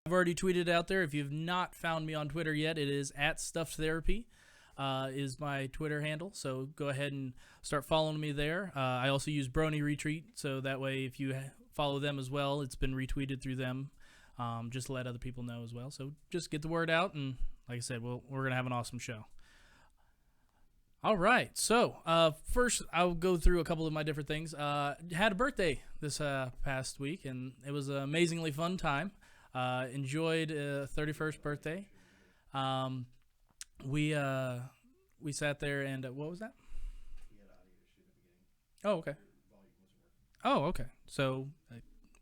I've already tweeted it out there. If you've not found me on Twitter yet, it is at Stuffed Therapy. Is my Twitter handle, so go ahead and start following me there. I also use Brony Retweet, so that way if you follow them as well, it's been retweeted through them, just to let other people know as well. So just get the word out, and like I said, we're going to have an awesome show. All right, so first I'll go through a couple of my different things. Had a birthday this past week, and it was an amazingly fun time. Enjoyed 31st birthday. We sat there and what was that? Oh, okay. Oh, okay. So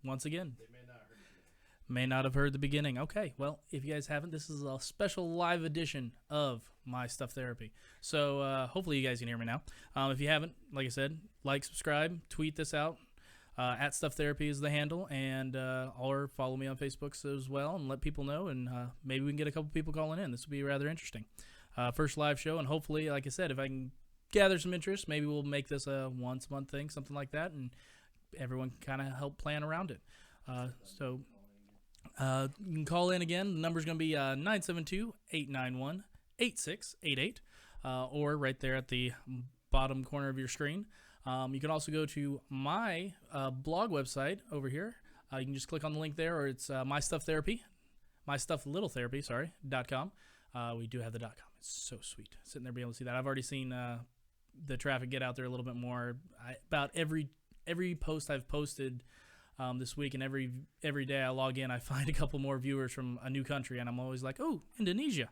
once again, may not have heard the beginning. Okay, well, if you guys haven't, this is a special live edition of my Stuff Therapy. So hopefully you guys can hear me now. If you haven't, like I said, like, subscribe, tweet this out. At Stuff Therapy is the handle, and or follow me on Facebook as well, and let people know, and maybe we can get a couple people calling in. This will be rather interesting. First live show, and hopefully, like I said, if I can gather some interest, maybe we'll make this a once a month thing, something like that, and everyone can kind of help plan around it. So you can call in again. The number's going to be 972-891-8688, or right there at the bottom corner of your screen. You can also go to my blog website over here. You can just click on the link there, or it's My Stuff Therapy, mystufflittletherapy.com. We do have the .com. It's so sweet sitting there being able to see that. I've already seen the traffic get out there a little bit more. About every post I've posted this week, and every day I log in, I find a couple more viewers from a new country, and I'm always like, oh, Indonesia.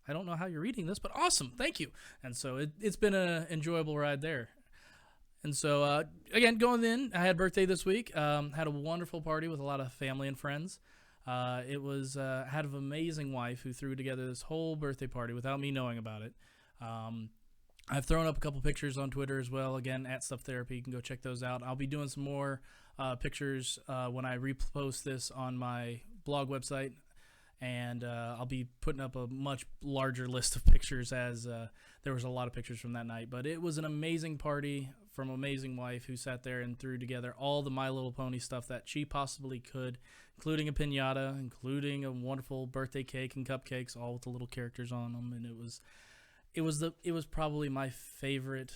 I don't know how you're reading this, but awesome, thank you. And so it's been an enjoyable ride there. And so, again, going in, I had a birthday this week. Had a wonderful party with a lot of family and friends. It was had an amazing wife who threw together this whole birthday party without me knowing about it. I've thrown up a couple pictures on Twitter as well. Again, at Stuff Therapy. You can go check those out. I'll be doing some more pictures when I repost this on my blog website. And I'll be putting up a much larger list of pictures, as there was a lot of pictures from that night. But it was an amazing party from an amazing wife who sat there and threw together all the My Little Pony stuff that she possibly could, including a piñata, including a wonderful birthday cake and cupcakes, all with the little characters on them. And it was probably my favorite,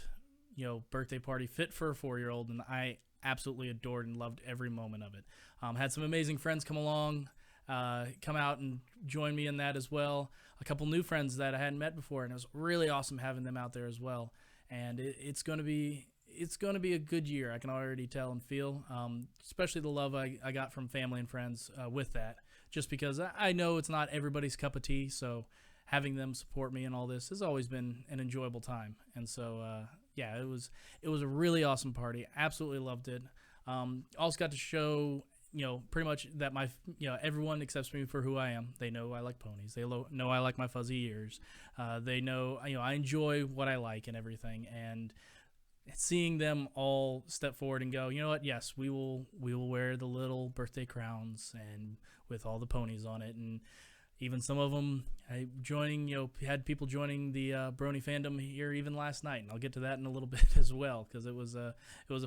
birthday party fit for a 4-year-old, and I absolutely adored and loved every moment of it. Had some amazing friends come along. Come out and join me in that as well. A couple new friends that I hadn't met before, and it was really awesome having them out there as well. And it's going to be a good year. I can already tell and feel, especially the love I got from family and friends with that. Just because I know it's not everybody's cup of tea, so having them support me in all this has always been an enjoyable time. And so it was a really awesome party. Absolutely loved it. Also got to show, pretty much that everyone accepts me for who I am. They know I like ponies. They know I like my fuzzy ears. They know, I enjoy what I like and everything. And seeing them all step forward and go, you know what? Yes, we will wear the little birthday crowns and with all the ponies on it. And even some of them had people joining the Brony fandom here even last night, and I'll get to that in a little bit as well, because it was a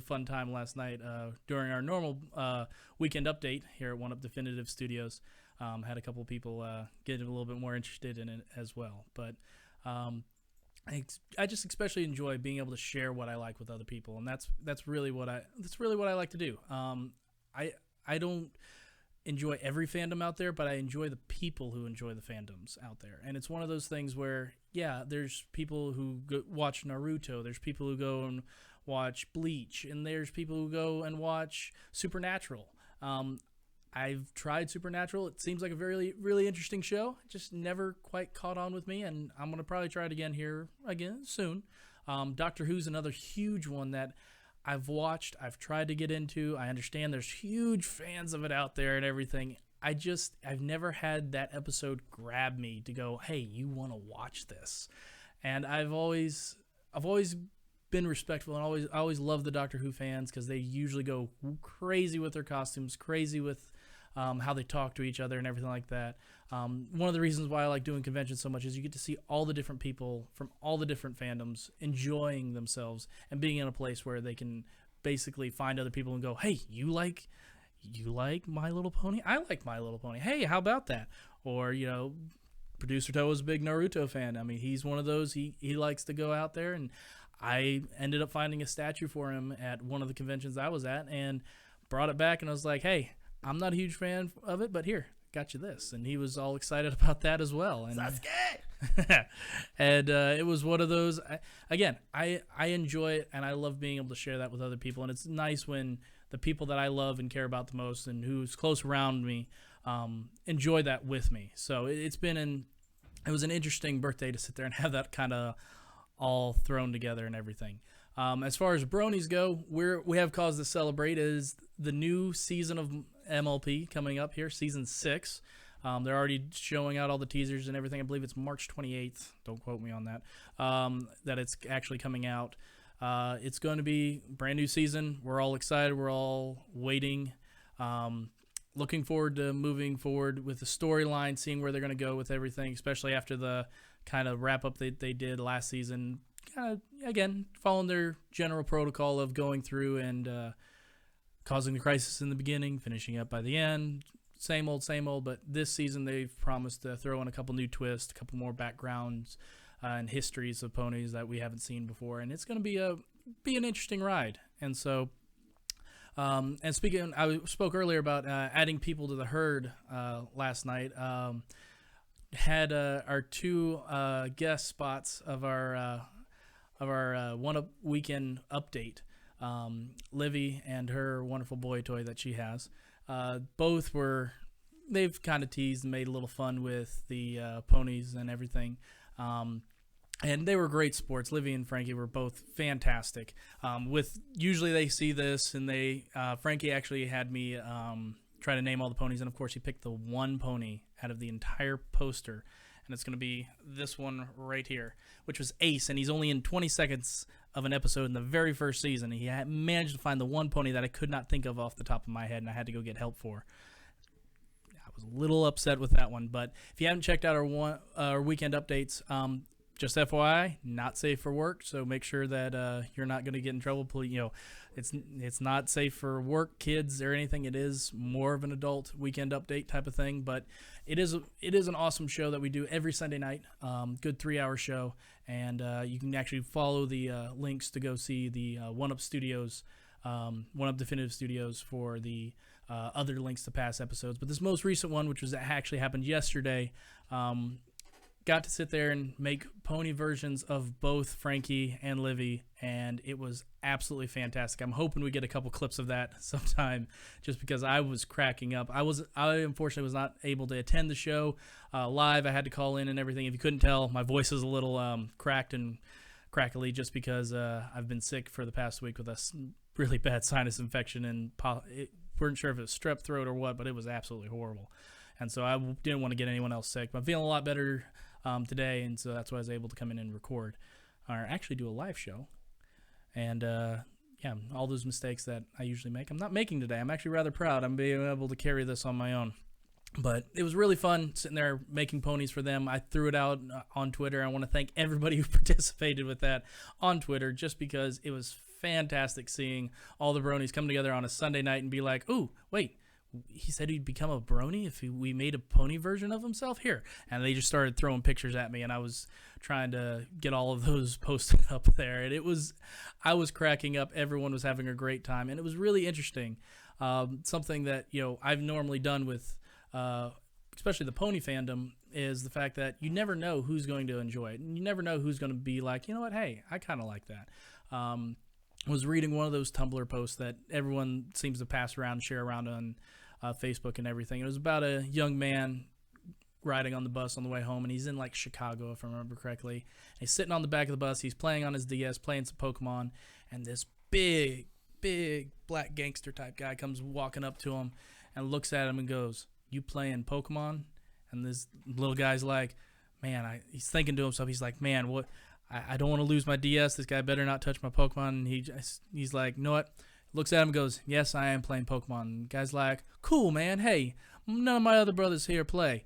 fun time last night during our normal weekend update here at One Up Definitive Studios. Had a couple people get a little bit more interested in it as well, but I just especially enjoy being able to share what I like with other people, and that's really what I like to do. I don't enjoy every fandom out there, but I enjoy the people who enjoy the fandoms out there. And it's one of those things where, there's people who watch Naruto, there's people who go and watch Bleach, and there's people who go and watch Supernatural. I've tried Supernatural. It seems like a very, really interesting show. It just never quite caught on with me, and I'm going to probably try it again soon. Doctor Who's another huge one that I've watched, I've tried to get into. I understand there's huge fans of it out there and everything. I've never had that episode grab me to go, hey, you want to watch this? And I've always been respectful, and I always love the Doctor Who fans, because they usually go crazy with their costumes, crazy with how they talk to each other and everything like that. One of the reasons why I like doing conventions so much is you get to see all the different people from all the different fandoms enjoying themselves and being in a place where they can basically find other people and go, hey, you like you like My Little Pony? I like My Little Pony. Hey, how about that? Or, Producer Toe is a big Naruto fan. I mean, he's one of those, he likes to go out there, and I ended up finding a statue for him at one of the conventions I was at and brought it back, and I was like, hey, I'm not a huge fan of it, but here, got you this. And he was all excited about that as well. And Sasuke! and it was one of those, I enjoy it, and I love being able to share that with other people. And it's nice when the people that I love and care about the most and who's close around me enjoy that with me. So it was an interesting birthday to sit there and have that kind of all thrown together and everything. As far as bronies go, we have cause to celebrate. It is the new season of MLP coming up here, season 6. They're already showing out all the teasers and everything. I believe it's March 28th. Don't quote me on that. That it's actually coming out. It's going to be a brand new season. We're all excited. We're all waiting. Looking forward to moving forward with the storyline, seeing where they're going to go with everything, especially after the kind of wrap-up they did last season. Kind of, again, following their general protocol of going through and causing the crisis in the beginning, finishing up by the end. Same old, but this season they've promised to throw in a couple new twists, a couple more backgrounds and histories of ponies that we haven't seen before, and it's going to be an interesting ride. And so, and speaking, I spoke earlier about adding people to the herd last night. Had our 2 guest spots of our One Up Weekend update. Livy and her wonderful boy toy that she has. They've kind of teased and made a little fun with the ponies and everything. And they were great sports. Livy and Frankie were both fantastic. Usually they see this, and Frankie actually had me try to name all the ponies, and of course he picked the one pony out of the entire poster, and it's going to be this one right here, which was Ace, and he's only in 20 seconds of an episode in the very first season. He had managed to find the one pony that I could not think of off the top of my head, and I had to go get help for. I was a little upset with that one, but if you haven't checked out our weekend updates, just FYI, not safe for work, so make sure that you're not going to get in trouble. It's not safe for work, kids, or anything. It is more of an adult weekend update type of thing, but it is an awesome show that we do every Sunday night. Good 3-hour show, and you can actually follow the links to go see the One Up Studios, One Up Definitive Studios for the other links to past episodes. But this most recent one, which was actually happened yesterday, got to sit there and make pony versions of both Frankie and Livy, and it was absolutely fantastic. I'm hoping we get a couple clips of that sometime, just because I was cracking up. I unfortunately was not able to attend the show live. I had to call in and everything. If you couldn't tell, my voice is a little cracked and crackly, just because I've been sick for the past week with a really bad sinus infection, and weren't sure if it was strep throat or what, but it was absolutely horrible. And so I didn't want to get anyone else sick. But I'm feeling a lot better today, and so that's why I was able to come in and record, or actually do a live show. And all those mistakes that I usually make, I'm not making today. I'm actually rather proud. I'm being able to carry this on my own. But it was really fun sitting there making ponies for them. I threw it out on Twitter. I want to thank everybody who participated with that on Twitter, just because it was fantastic seeing all the bronies come together on a Sunday night and be like, ooh, wait, he said he'd become a brony if we made a pony version of himself here. And they just started throwing pictures at me, and I was trying to get all of those posted up there. And I was cracking up. Everyone was having a great time, and it was really interesting. Something that, I've normally done with, especially the pony fandom, is the fact that you never know who's going to enjoy it. And you never know who's going to be like, you know what, hey, I kind of like that. I was reading one of those Tumblr posts that everyone seems to pass around and share around on Facebook and everything. It was about a young man riding on the bus on the way home, and he's in like Chicago, if I remember correctly. And he's sitting on the back of the bus. He's playing on his DS, playing some Pokemon, and this big black gangster type guy comes walking up to him and looks at him and goes, "You playing Pokemon?" And this little guy's like, man, he's thinking to himself, he's like, man, what? I don't want to lose my DS. This guy better not touch my Pokemon. And he's like, you know what? Looks at him and goes, yes, I am playing Pokemon. And the guy's like, cool, man. Hey, none of my other brothers here play.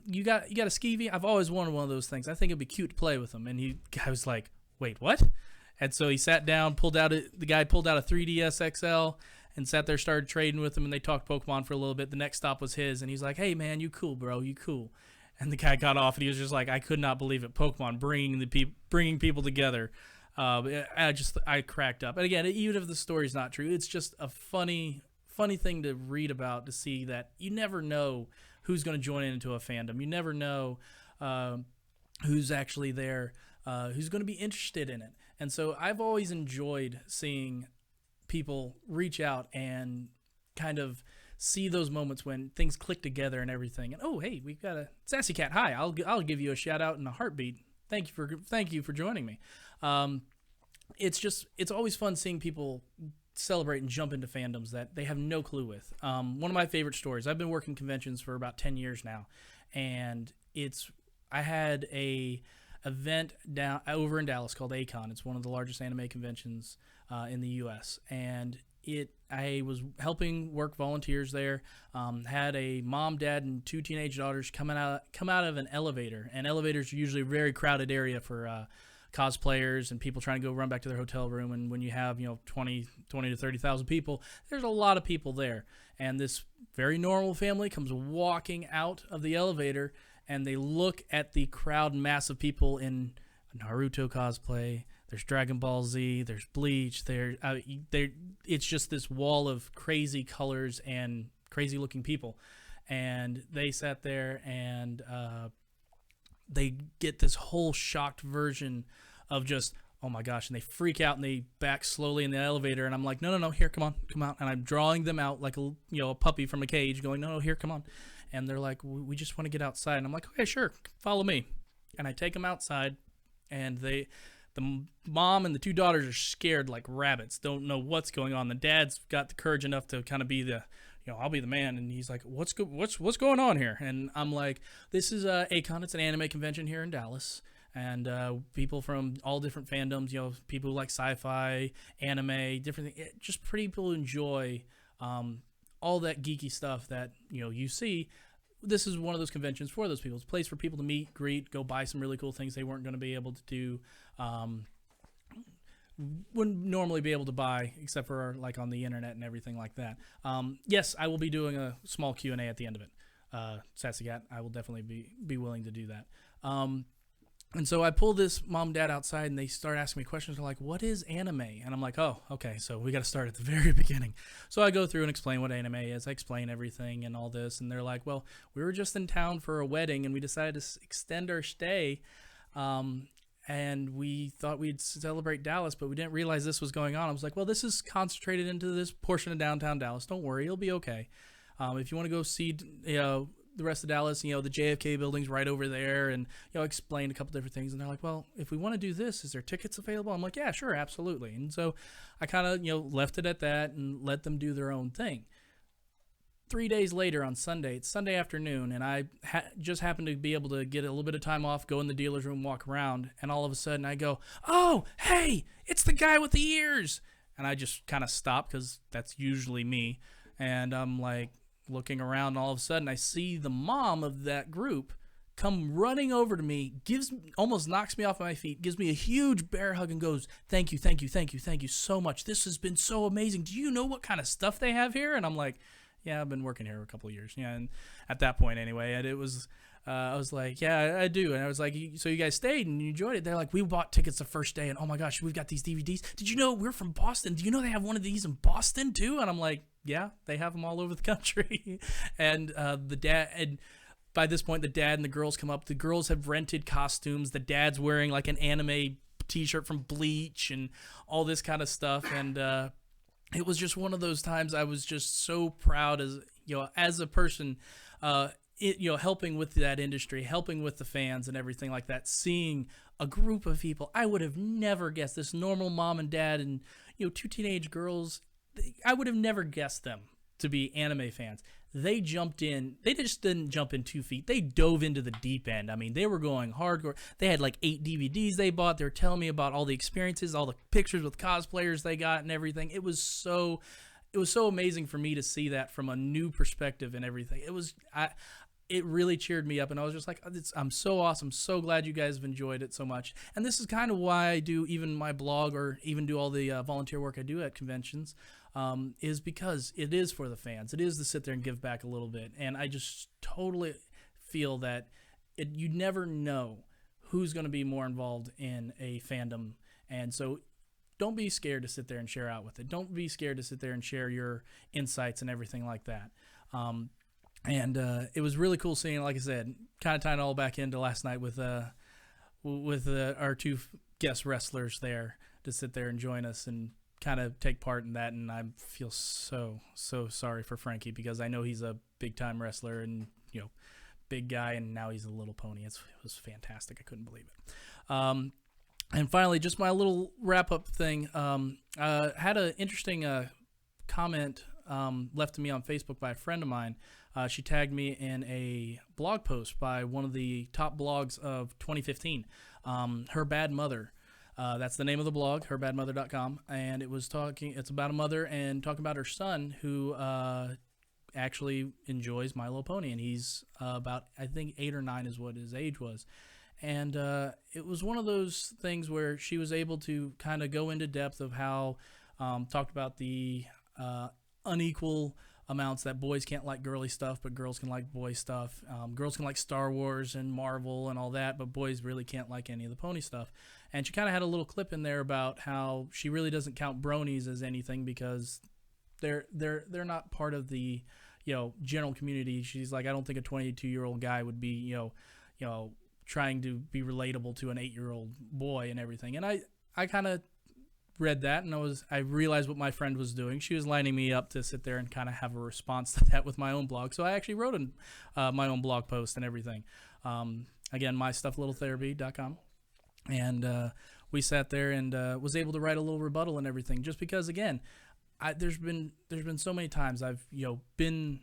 You got a Skeevy? I've always wanted one of those things. I think it'd be cute to play with them. And the guy was like, wait, what? And so he sat down, the guy pulled out a 3DS XL, and sat there, started trading with him, and they talked Pokemon for a little bit. The next stop was his, and he's like, "Hey man, you cool, bro? You cool?" And the guy got off, and he was just like, "I could not believe it, Pokemon bringing people together." I cracked up. And again, even if the story's not true, it's just a funny thing to read about, to see that you never know who's going to join into a fandom. You never know who's actually there, who's going to be interested in it. And so I've always enjoyed seeing people reach out and kind of see those moments when things click together and everything. And oh, hey, we've got a Sassy Cat. Hi, I'll give you a shout out in a heartbeat. Thank you for joining me. It's always fun seeing people celebrate and jump into fandoms that they have no clue with. One of my favorite stories. I've been working conventions for about 10 years now, and I had a event down over in Dallas called A-Kon. It's one of the largest anime conventions in the U.S. And I was helping work volunteers there. Had a mom, dad, and 2 teenage daughters come out of an elevator. And elevators are usually a very crowded area for cosplayers and people trying to go run back to their hotel room. And when you have 20 to 30,000 people, there's a lot of people there. And this very normal family comes walking out of the elevator, and they look at the crowd and mass of people in Naruto cosplay. There's Dragon Ball Z. There's Bleach. It's just this wall of crazy colors and crazy looking people. And they sat there and they get this whole shocked version of just, oh my gosh, and they freak out and they back slowly in the elevator. And I'm like, no, here, come out. And I'm drawing them out like a puppy from a cage, going, no, here, come on. And they're like, we just want to get outside. And I'm like, okay, sure, follow me. And I take them outside, and the mom and the 2 daughters are scared like rabbits, don't know what's going on. The dad's got the courage enough to kind of be I'll be the man. And he's like, what's going on here? And I'm like, this is A-Kon. It's an anime convention here in Dallas. And people from all different fandoms, people who like sci-fi, anime, different things. Just people enjoy all that geeky stuff that you see. This is one of those conventions for those people. It's a place for people to meet, greet, go buy some really cool things they weren't going to be able to do, wouldn't normally be able to buy, except for like on the internet and everything like that. Yes, I will be doing a small Q&A at the end of it. Sassy Cat, I will definitely be willing to do that. And so I pull this mom and dad outside, and they start asking me questions. They're like, what is anime? And I'm like, oh, okay, so we got to start at the very beginning. So I go through and explain what anime is. I explain everything and all this. And they're like, well, we were just in town for a wedding, and we decided to extend our stay. And we thought we'd celebrate Dallas, but we didn't realize this was going on. I was like, well, this is concentrated into this portion of downtown Dallas. Don't worry, it'll be okay. If you want to go see, the rest of Dallas, the JFK building's right over there, and explained a couple different things. And they're like, well, if we want to do this, is there tickets available? I'm like, yeah, sure, absolutely. And so I kind of left it at that and let them do their own thing. 3 days later on Sunday, it's Sunday afternoon, and I just happened to be able to get a little bit of time off, go in the dealer's room, walk around, and all of a sudden I go, oh, hey, it's the guy with the ears. And I just kind of stop, because that's usually me. And I'm like looking around, and all of a sudden I see the mom of that group come running over to me, almost knocks me off my feet, gives me a huge bear hug, and goes, thank you so much. This has been so amazing. Do you know what kind of stuff they have here? And I'm like, yeah, I've been working here a couple of years. Yeah, and at that point anyway, and it was, I was like, yeah, I do. And I was like, so you guys stayed and you enjoyed it? They're like, we bought tickets the first day, and oh my gosh, we've got these DVDs. Did you know we're from Boston? Do you know they have one of these in Boston too? And I'm like, yeah, they have them all over the country. And the dad, and by this point, the dad and the girls come up. The girls have rented costumes. The dad's wearing like an anime t-shirt from Bleach and all this kind of stuff. And it was just one of those times I was just so proud as a person, helping with that industry, helping with the fans and everything like that, seeing a group of people I would have never guessed, this normal mom and dad and 2 teenage girls, I would have never guessed them to be anime fans. They jumped in. They just didn't jump in 2 feet. They dove into the deep end. I mean, they were going hardcore. They had like 8 DVDs they bought. They were telling me about all the experiences, all the pictures with cosplayers they got and everything. It was so amazing for me to see that from a new perspective and everything. It really cheered me up, and I was just like, I'm so awesome, so glad you guys have enjoyed it so much. And this is kind of why I do even my blog, or even do all the volunteer work I do at conventions. is because it is for the fans. It is to sit there and give back a little bit. And I just totally feel that you never know who's going to be more involved in a fandom. And so don't be scared to sit there and share out with it. Don't be scared to sit there and share your insights and everything like that. And it was really cool seeing, like I said, kind of tying it all back into last night with our two guest wrestlers there to sit there and join us and kind of take part in that. And I feel so sorry for Frankie, because I know he's a big time wrestler and, you know, big guy, and now he's a little pony. It was fantastic. I couldn't believe it. And finally, just my little wrap up thing. Had an interesting comment left to me on Facebook by a friend of mine. She tagged me in a blog post by one of the top blogs of 2015, Her Bad Mother. That's the name of the blog, herbadmother.com, and it's about a mother and talking about her son who actually enjoys My Little Pony, and he's about, I think, 8 or 9 is what his age was. And it was one of those things where she was able to kind of go into depth of how, talked about the unequal amounts that boys can't like girly stuff, but girls can like boy stuff. Girls can like Star Wars and Marvel and all that, but boys really can't like any of the pony stuff. And she kind of had a little clip in there about how she really doesn't count bronies as anything because they're not part of the, you know, general community. She's like, I don't think a 22-year-old guy would be, you know, trying to be relatable to an 8-year-old boy and everything. And I kind of read that, and I realized what my friend was doing. She was lining me up to sit there and kind of have a response to that with my own blog. So I actually wrote my own blog post and everything. Again, mystufflittletherapy.com. And we sat there and was able to write a little rebuttal and everything, just because, again, there's been so many times I've been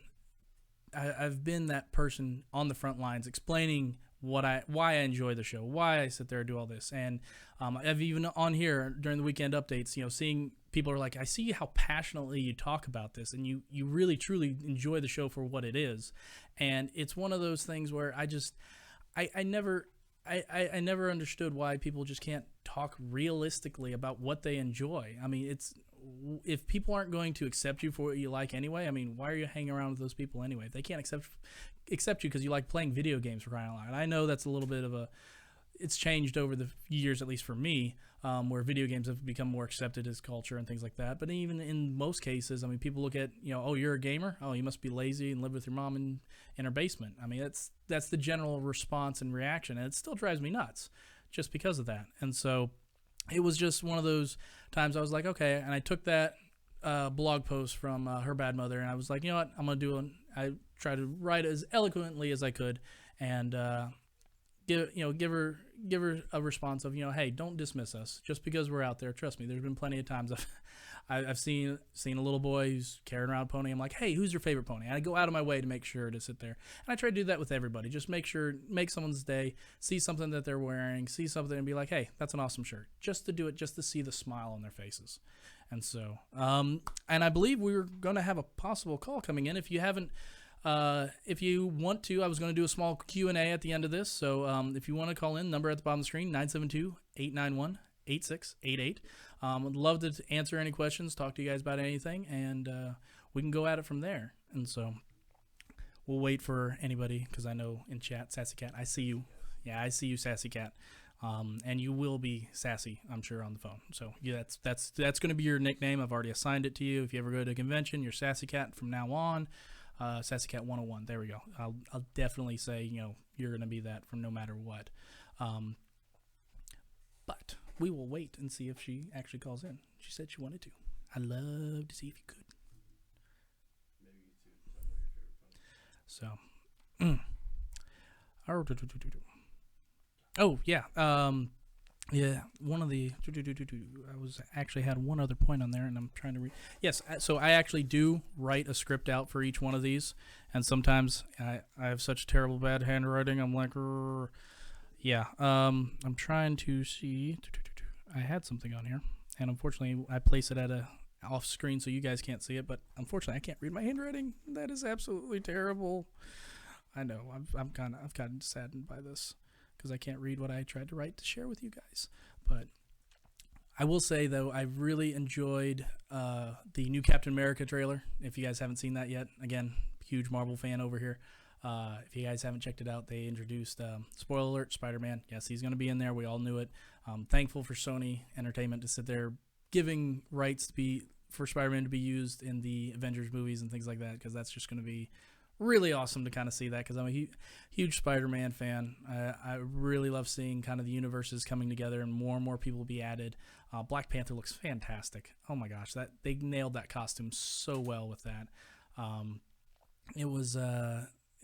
that person on the front lines explaining why I enjoy the show, why I sit there and do all this. And I've even on here during the weekend updates, seeing people are like, I see how passionately you talk about this, and you really truly enjoy the show for what it is. And it's one of those things where I never understood why people just can't talk realistically about what they enjoy. I mean, if people aren't going to accept you for what you like anyway, I mean, why are you hanging around with those people anyway? If they can't accept you because you like playing video games, for crying out loud. And I know that's a little bit of it's changed over the years, at least for me, where video games have become more accepted as culture and things like that. But even in most cases, I mean, people look at, oh, you're a gamer? Oh, you must be lazy and live with your mom in her basement. I mean, that's the general response and reaction, and it still drives me nuts just because of that. And so it was just one of those times I was like, okay, and I took that blog post from Her Bad Mother, and I was like, you know what, I'm going to do I tried to write as eloquently as I could, and give her a response of, hey, don't dismiss us just because we're out there. Trust me, there's been plenty of times I've seen a little boy who's carrying around a pony. I'm like, hey, who's your favorite pony? And I go out of my way to make sure to sit there, and I try to do that with everybody. Just make someone's day, see something that they're wearing, see something, and be like, hey, that's an awesome shirt. Just to do it, just to see the smile on their faces. And so, and I believe we were going to have a possible call coming in. If you haven't. If you want to, I was going to do a small Q&A at the end of this. So if you want to call in, number at the bottom of the screen, 972-891-8688. Would love to answer any questions, talk to you guys about anything, and we can go at it from there. And so we'll wait for anybody, because I know in chat, Sassy Cat, I see you. Yeah, I see you, Sassy Cat. And you will be sassy, I'm sure, on the phone. So yeah, that's going to be your nickname. I've already assigned it to you. If you ever go to a convention, you're Sassy Cat from now on. Sassy Cat 101. There we go. I'll definitely say, you're going to be that from no matter what. But we will wait and see if she actually calls in. She said she wanted to. I'd love to see if you could. Maybe you too. Talk about your favorite pony. So, oh yeah. Yeah, one of the had one other point on there, and I'm trying to read. Yes, so I actually do write a script out for each one of these, and sometimes I have such terrible bad handwriting. I'm like, yeah. I'm trying to see. I had something on here, and unfortunately, I place it at a off screen so you guys can't see it. But unfortunately, I can't read my handwriting. That is absolutely terrible. I know. I've gotten saddened by this, because I can't read what I tried to write to share with you guys. But I will say though, I really enjoyed the new Captain America trailer. If you guys haven't seen that yet, again, huge Marvel fan over here. If you guys haven't checked it out, they introduced spoiler alert, Spider-Man. Yes, he's going to be in there. We all knew it. Thankful for Sony Entertainment to sit there giving rights to be for Spider-Man to be used in the Avengers movies and things like that, because that's just going to be really awesome to kind of see that, because I'm a huge Spider-Man fan. I really love seeing kind of the universes coming together and more people be added. Black Panther looks fantastic. Oh my gosh, that they nailed that costume so well with that. It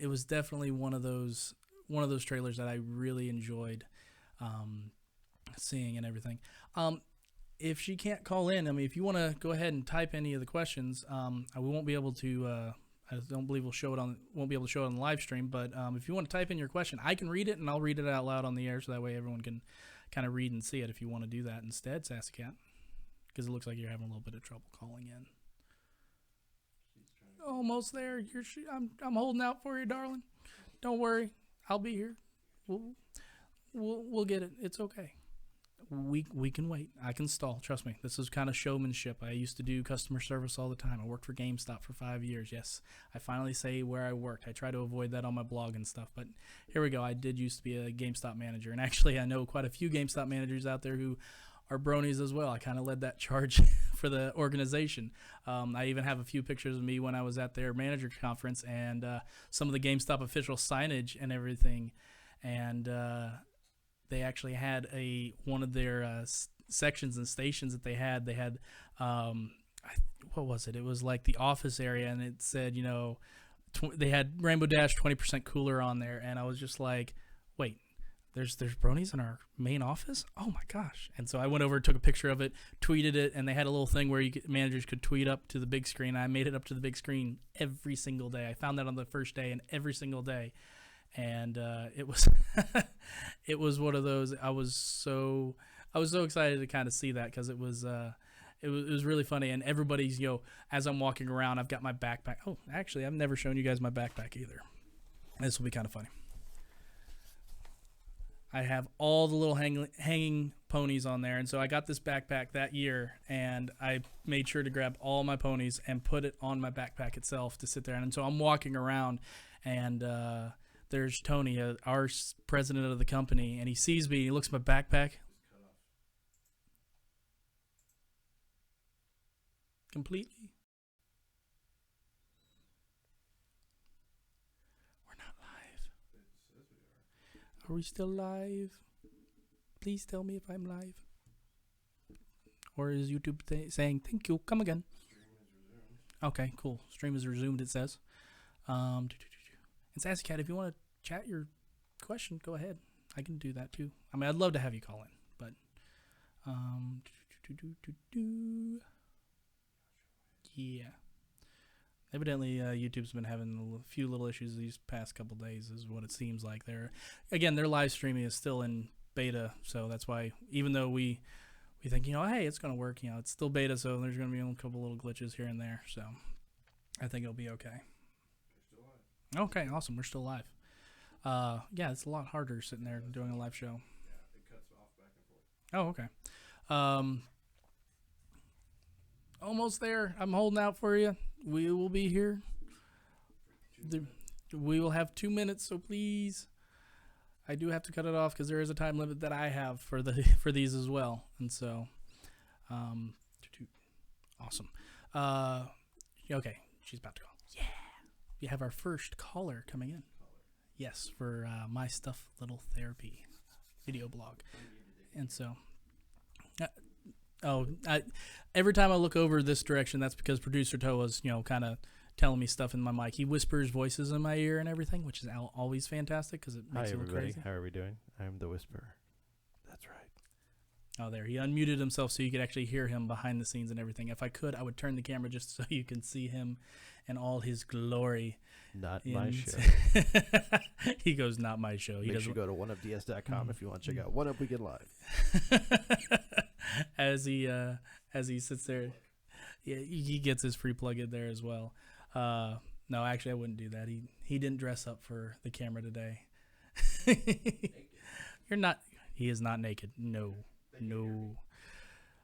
was definitely one of those trailers that I really enjoyed seeing and everything. If she can't call in, I mean, if you want to go ahead and type any of the questions, we won't be able to. I don't believe won't be able to show it on the live stream. But if you want to type in your question, I can read it and I'll read it out loud on the air, so that way everyone can kind of read and see it. If you want to do that instead, Sassy Cat, because it looks like you're having a little bit of trouble calling in. Almost there. I'm holding out for you, darling. Don't worry, I'll be here. We'll get it. It's okay. We can wait. I can stall. Trust me. This is kind of showmanship. I used to do customer service all the time. I worked for GameStop for 5 years. Yes, I finally say where I worked. I try to avoid that on my blog and stuff. But here we go. I did used to be a GameStop manager, and actually I know quite a few GameStop managers out there who are bronies as well. I kind of led that charge for the organization. I even have a few pictures of me when I was at their manager conference and some of the GameStop official signage and everything. And they actually had one of their sections and stations that they had. They had what was it? It was like the office area, and it said, they had Rainbow Dash 20% cooler on there, and I was just like, wait. There's bronies in our main office? Oh my gosh. And so I went over, took a picture of it, tweeted it, and they had a little thing where managers could tweet up to the big screen. I made it up to the big screen every single day. I found that on the first day and every single day. And it was it was one of those. I was so excited to kind of see that, because it was really funny. And everybody's, as I'm walking around, I've got my backpack. Oh, actually, I've never shown you guys my backpack either. This will be kind of funny. I have all the little hanging ponies on there. And so I got this backpack that year, and I made sure to grab all my ponies and put it on my backpack itself to sit there. And so I'm walking around, and there's Tony, our president of the company, and he sees me. He looks at my backpack. Completely. Are we still live? Please tell me if I'm live. Or is YouTube saying, thank you, come again? Okay, cool. Stream is resumed, it says. And Sassy Cat, if you want to chat your question, go ahead. I can do that too. I mean, I'd love to have you call in, but yeah. Evidently, YouTube's been having a few little issues these past couple days, is what it seems like. Their live streaming is still in beta, so that's why, even though we think, hey, it's going to work, it's still beta, so there's going to be a couple little glitches here and there, so I think it'll be okay. Okay, awesome. We're still live. Yeah, it's a lot harder sitting there doing a live show. Yeah, it cuts off back and forth. Oh, okay. Almost there. I'm holding out for you. We will be here. We will have 2 minutes, so please. I do have to cut it off because there is a time limit that I have for these as well, and so, awesome. Okay, she's about to call. Yeah, we have our first caller coming in. Yes, for My Stuff Little Therapy video blog, and so. Every time I look over this direction, that's because producer Toa's, kind of telling me stuff in my mic. He whispers voices in my ear and everything, which is always fantastic because it makes it look crazy. How are we doing? I'm the whisperer. That's right. Oh, there. He unmuted himself so you could actually hear him behind the scenes and everything. If I could, I would turn the camera just so you can see him in all his glory. Not my show. He goes, not my show. Make sure you go to oneupds.com if you want to check out One Up Weekend Live. As he sits there, yeah, he gets his free plug in there as well. No, actually, I wouldn't do that. He didn't dress up for the camera today. You're not. He is not naked. No.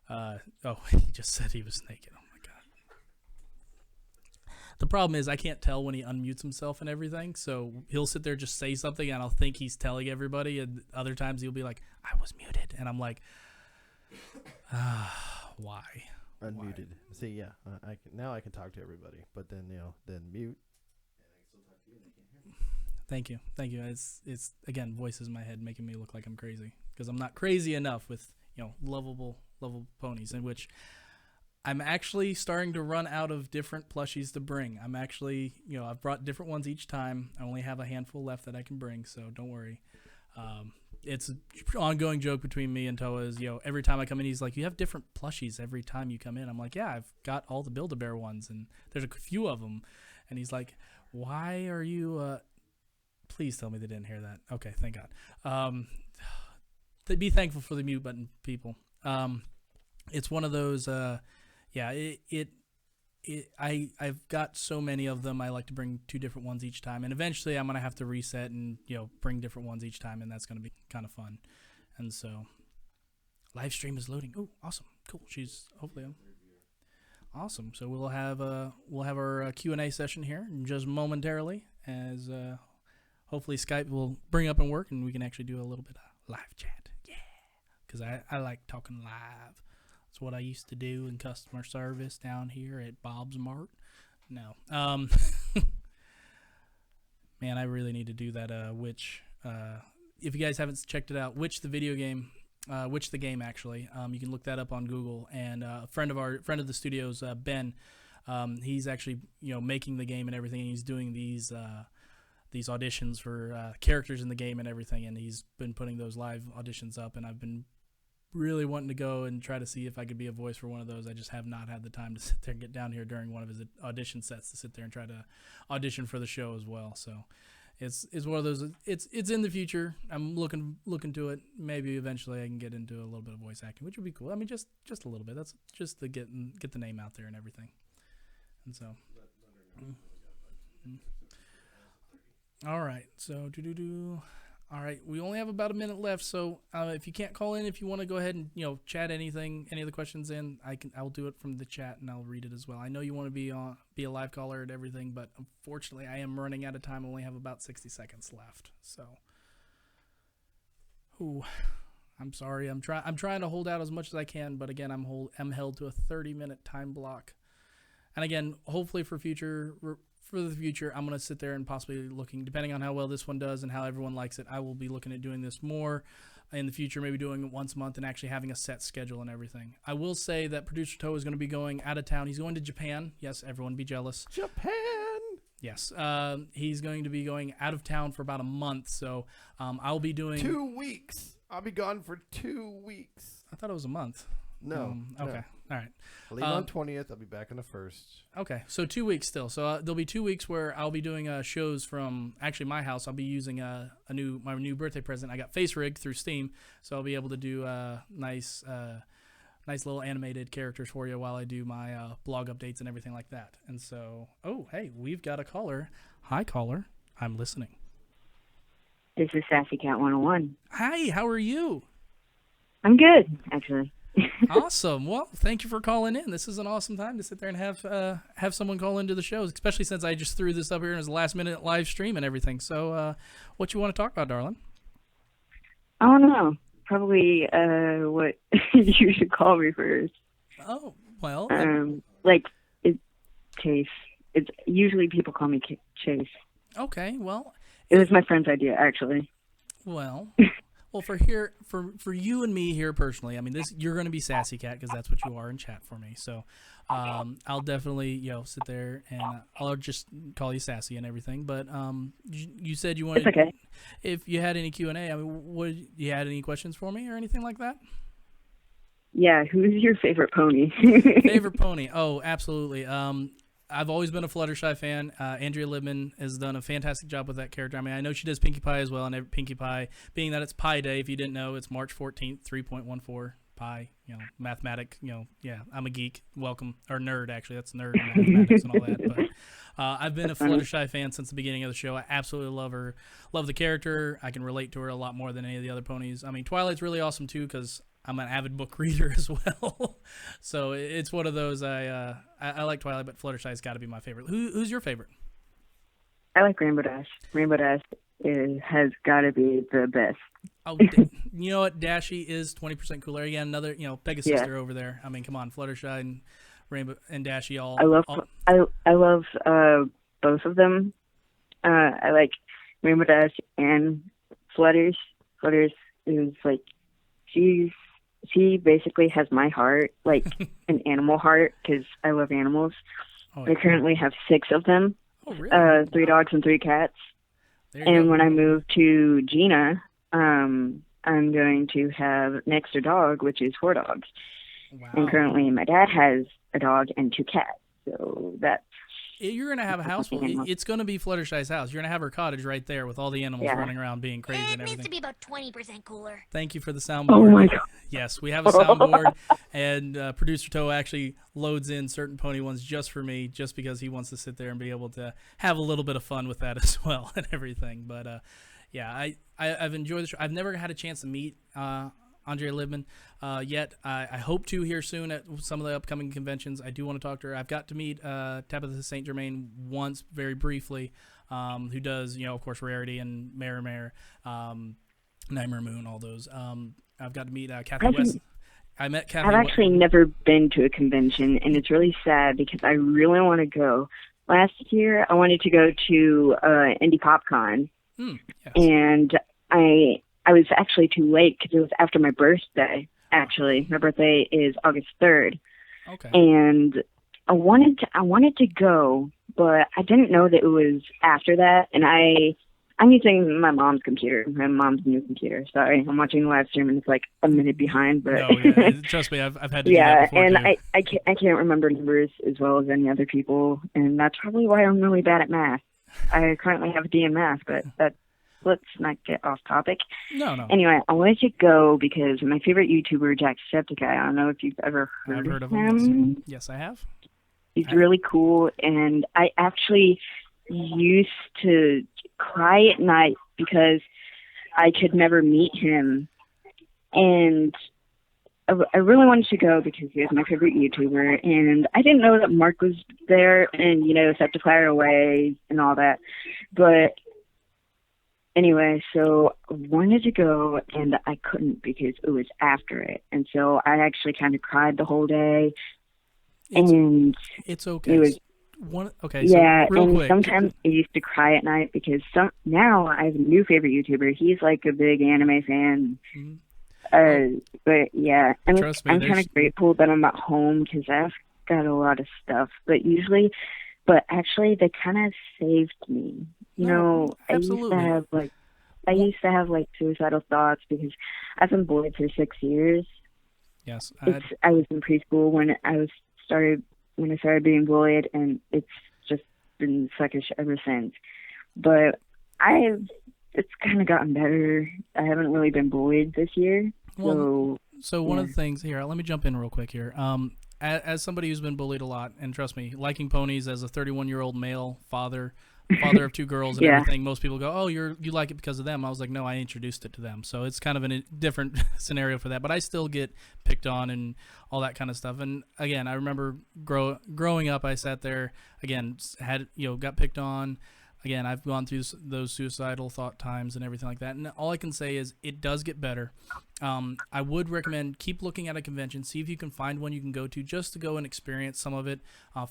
Oh, he just said he was naked. Oh my god. The problem is I can't tell when he unmutes himself and everything, so he'll sit there just say something and I'll think he's telling everybody, and other times he'll be like, "I was muted," and I'm like, why? Unmuted. See, yeah, I can, now I can talk to everybody, but then then mute. Thank you. It's again voices in my head making me look like I'm crazy because I'm not crazy enough with lovable ponies, in which I'm actually starting to run out of different plushies to bring. I'm actually I've brought different ones each time. I only have a handful left that I can bring, so don't worry. It's an ongoing joke between me and Toa is every time I come in he's like, you have different plushies every time you come in. I'm like, yeah, I've got all the Build-A-Bear ones and there's a few of them, and he's like, why are you please tell me they didn't hear that. Okay, thank God. Be thankful for the mute button, people. It's one of those I've got so many of them. I like to bring 2 different ones each time, and eventually I'm gonna have to reset and bring different ones each time, and that's gonna be kind of fun. And so live stream is loading. Oh, awesome, cool. She's hopefully awesome. So we'll have our Q&A session here just momentarily, as hopefully Skype will bring up and work, and we can actually do a little bit of live chat. Yeah, because I like talking live. That's what I used to do in customer service down here at Bob's Mart. No. Man, I really need to do that Witch. If you guys haven't checked it out, Witch the video game, Witch the game actually. You can look that up on Google. And a friend of the studios, Ben, he's actually making the game and everything. And he's doing these auditions for characters in the game and everything. And he's been putting those live auditions up, and I've been really wanting to go and try to see if I could be a voice for one of those. I just have not had the time to sit there and get down here during one of his audition sets to sit there and try to audition for the show as well. So it's one of those. It's in the future. I'm looking to it. Maybe eventually I can get into a little bit of voice acting, which would be cool. I mean, just a little bit. That's just to get the name out there and everything. And so, all right. So All right, we only have about a minute left, so if you can't call in, if you want to go ahead and chat anything, any of the questions in, I'll do it from the chat and I'll read it as well. I know you want to be a live caller and everything, but unfortunately I am running out of time. I only have about 60 seconds left, so I'm sorry. I'm trying to hold out as much as I can, but again, I'm held to a 30-minute time block. And again, hopefully for the future, I'm going to sit there and possibly looking, depending on how well this one does and how everyone likes it, I will be looking at doing this more in the future, maybe doing it once a month and actually having a set schedule and everything. I will say that producer Toa is going to be going out of town. He's going to Japan. Yes, everyone be jealous. Japan! Yes. He's going to be going out of town for about a month, so I'll be doing... 2 weeks! I'll be gone for 2 weeks. I thought it was a month. No. Okay. No. All right. I'll leave on 20th. I'll be back on the 1st. Okay. So 2 weeks still. So there'll be 2 weeks where I'll be doing shows from actually my house. I'll be using my new birthday present. I got Face Rig through Steam, so I'll be able to do nice little animated characters for you while I do my blog updates and everything like that. And so, hey, we've got a caller. Hi, caller. I'm listening. This is Sassy Cat 101. Hi. How are you? I'm good, actually. Awesome. Well, thank you for calling in. This is an awesome time to sit there and have someone call into the shows, especially since I just threw this up here as a last-minute live stream and everything. So what you want to talk about, darling? I don't know. Probably what you should call me first. Oh, well. It's Chase. It's usually people call me Chase. Okay, well. It was my friend's idea, actually. Well, for you and me here personally, I mean, you're going to be Sassy Cat because that's what you are in chat for me. So I'll definitely sit there and I'll just call you Sassy and everything. But you said you wanted. It's okay. If you had any Q&A, I mean, you had any questions for me or anything like that? Yeah, who's your favorite pony? Favorite pony? Oh, absolutely. I've always been a Fluttershy fan. Andrea Libman has done a fantastic job with that character. I mean, I know she does Pinkie Pie as well, and Pinkie Pie, being that it's Pi Day, if you didn't know, it's March 14th, 3.14 pi, mathematic, yeah, I'm a geek. Welcome, or nerd, actually. That's nerd in mathematics and all that. But I've been a Fluttershy fan since the beginning of the show. I absolutely love her. Love the character. I can relate to her a lot more than any of the other ponies. I mean, Twilight's really awesome, too, because I'm an avid book reader as well. So it's one of those. I like Twilight, but Fluttershy's got to be my favorite. Who's your favorite? I like Rainbow Dash. Rainbow Dash has got to be the best. Oh, you know what? Dashy is 20% cooler. Again, another Pegasus sister over there. I mean, come on, Fluttershy and Rainbow and Dashy all. I love both of them. I like Rainbow Dash and Flutters. Flutters is like she basically has my heart, like an animal heart, because I love animals. Oh, I currently have 6 of them. Oh, really? 3 dogs and 3 cats. And when I move to Gina, I'm going to have next to dog, which is 4 dogs. Wow. And currently my dad has a dog and 2 cats. So that's... You're going to have a house full. It's going to be Fluttershy's house. You're going to have her cottage right there with all the animals running around being crazy and everything. It needs to be about 20% cooler. Thank you for the soundboard. Oh, my God. Yes, we have a soundboard, and Producer Toe actually loads in certain pony ones just for me, just because he wants to sit there and be able to have a little bit of fun with that as well and everything. But, yeah, I've enjoyed the show. I've never had a chance to meet Andrea Libman yet. I hope to here soon at some of the upcoming conventions. I do want to talk to her. I've got to meet Tabitha St. Germain once, very briefly, who does, of course, Rarity and Mare, Nightmare Moon, all those. I've got to meet Kathy West. I met Kathy. I've actually never been to a convention, and it's really sad because I really want to go. Last year, I wanted to go to Indie PopCon, yes. and I was actually too late because it was after my birthday. Actually, my birthday is August 3rd. Okay. And I wanted to go, but I didn't know that it was after that. And I'm using my mom's computer, my mom's new computer. Sorry, I'm watching the live stream and it's like a minute behind. But no, yeah, trust me, I've had to do that before and too. I can't remember numbers as well as any other people, and that's probably why I'm really bad at math. I currently have a D in math, but let's not get off topic. No. Anyway, I wanted to go because my favorite YouTuber, Jacksepticeye, I don't know if you've ever I've heard of him. him. Yes, I have. He's really cool, and I actually used to cry at night because I could never meet him. And I really wanted to go because he was my favorite YouTuber, and I didn't know that Mark was there and, Septiceye away and all that. But anyway, so I wanted to go, and I couldn't because it was after it. And so I actually kind of cried the whole day. It's okay. It was, so real and quick. sometimes I used to cry at night because now I have a new favorite YouTuber. He's like a big anime fan. Mm-hmm. But yeah, I'm Trust me, kind of grateful that I'm at home because I've got a lot of stuff. But actually, they kind of saved me. Absolutely. I used to have suicidal thoughts because I've been bullied for 6 years. Yes, I was in preschool when I started being bullied, and it's just been suckish ever since. But it's kind of gotten better. I haven't really been bullied this year. So one of the things here, let me jump in real quick here. As somebody who's been bullied a lot, and trust me, liking ponies as a 31-year-old male father of 2 girls and everything, most people go, oh, you like it because of them. I was like, no, I introduced it to them. So it's kind of a different scenario for that. But I still get picked on and all that kind of stuff. And again, I remember growing up, I sat there, again, got picked on. Again, I've gone through those suicidal thought times and everything like that. And all I can say is it does get better. I would recommend keep looking at a convention. See if you can find one you can go to just to go and experience some of it.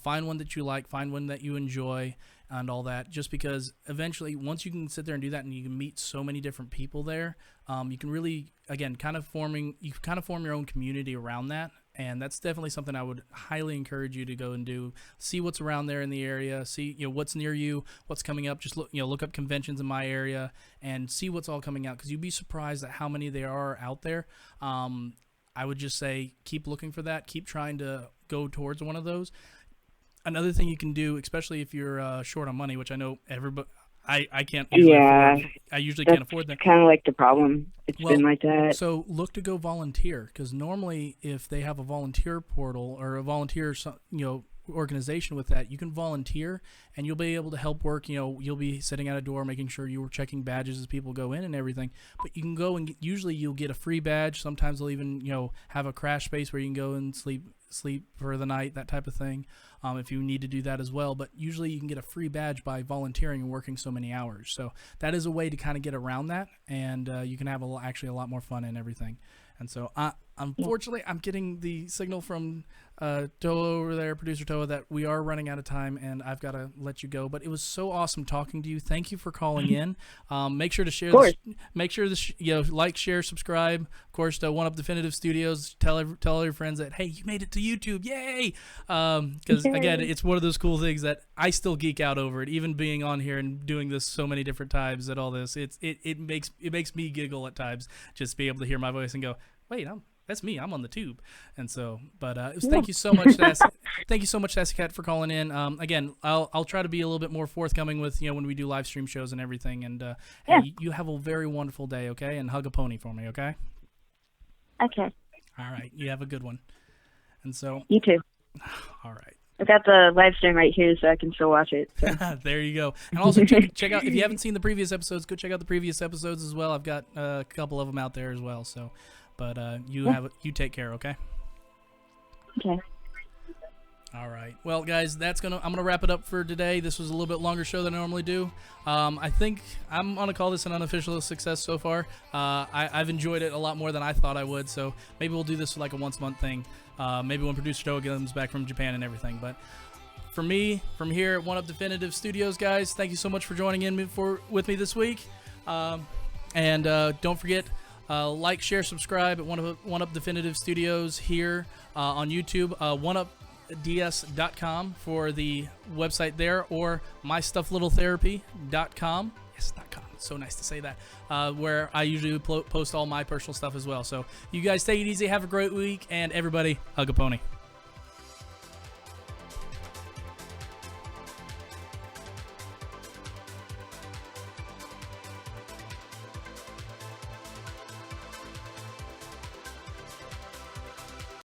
Find one that you like. Find one that you enjoy and all that. Just because eventually, once you can sit there and do that and you can meet so many different people there, you can really, again, kind of form your own community around that. And that's definitely something I would highly encourage you to go and do. See what's around there in the area. See what's near you, what's coming up. Just look up conventions in my area and see what's all coming out, because you'd be surprised at how many there are out there. I would just say keep looking for that. Keep trying to go towards one of those. Another thing you can do, especially if you're short on money, which I know everybody. I can't usually afford. I usually can't afford that. Kind of like the problem. It's been like that. So look to go volunteer, because normally if they have a volunteer portal or a volunteer organization with that, you can volunteer and you'll be able to help work. You'll be sitting at a door making sure you're checking badges as people go in and everything. But you can go and usually you'll get a free badge. Sometimes they'll even have a crash space where you can go and sleep for the night, that type of thing, if you need to do that as well. But usually you can get a free badge by volunteering and working so many hours. So that is a way to kind of get around that, and you can have actually a lot more fun and everything. And so unfortunately I'm getting the signal from Toa over there, producer Toa, that we are running out of time and I've got to let you go. But it was so awesome talking to you. Thank you for calling in. Make sure to share this, make sure this, like, share, subscribe, of course, to One Up Definitive Studios. Tell all your friends that, hey, you made it to YouTube, yay! Because again, it's one of those cool things that I still geek out over it, even being on here and doing this so many different times and all this. It makes me giggle at times, just be able to hear my voice and go, wait, that's me. I'm on the tube. And so, but thank you so much, thank you so much, Sassy Cat, for calling in. Again, I'll try to be a little bit more forthcoming with when we do live stream shows and everything. And you have a very wonderful day, okay? And hug a pony for me, okay? Okay. All right. You have a good one. And so. You too. All right. I've got the live stream right here, so I can still watch it. So. There you go. And also check out, if you haven't seen the previous episodes, go check out the previous episodes as well. I've got a couple of them out there as well. So. But you take care, okay? Okay. All right. Well, guys, I'm gonna wrap it up for today. This was a little bit longer show than I normally do. I think I'm gonna call this an unofficial success so far. I've enjoyed it a lot more than I thought I would. So maybe we'll do this like a once-a-month thing. Maybe when producer Toa comes back from Japan and everything. But for me, from here at One Up Definitive Studios, guys, thank you so much for joining in with me this week. And don't forget. Like, share, subscribe at One Up Definitive Studios here on YouTube. OneUpDS.com for the website there, or MyStuffLittleTherapy.com. Yes, .com. It's so nice to say that. Where I usually post all my personal stuff as well. So you guys take it easy. Have a great week, and everybody, hug a pony.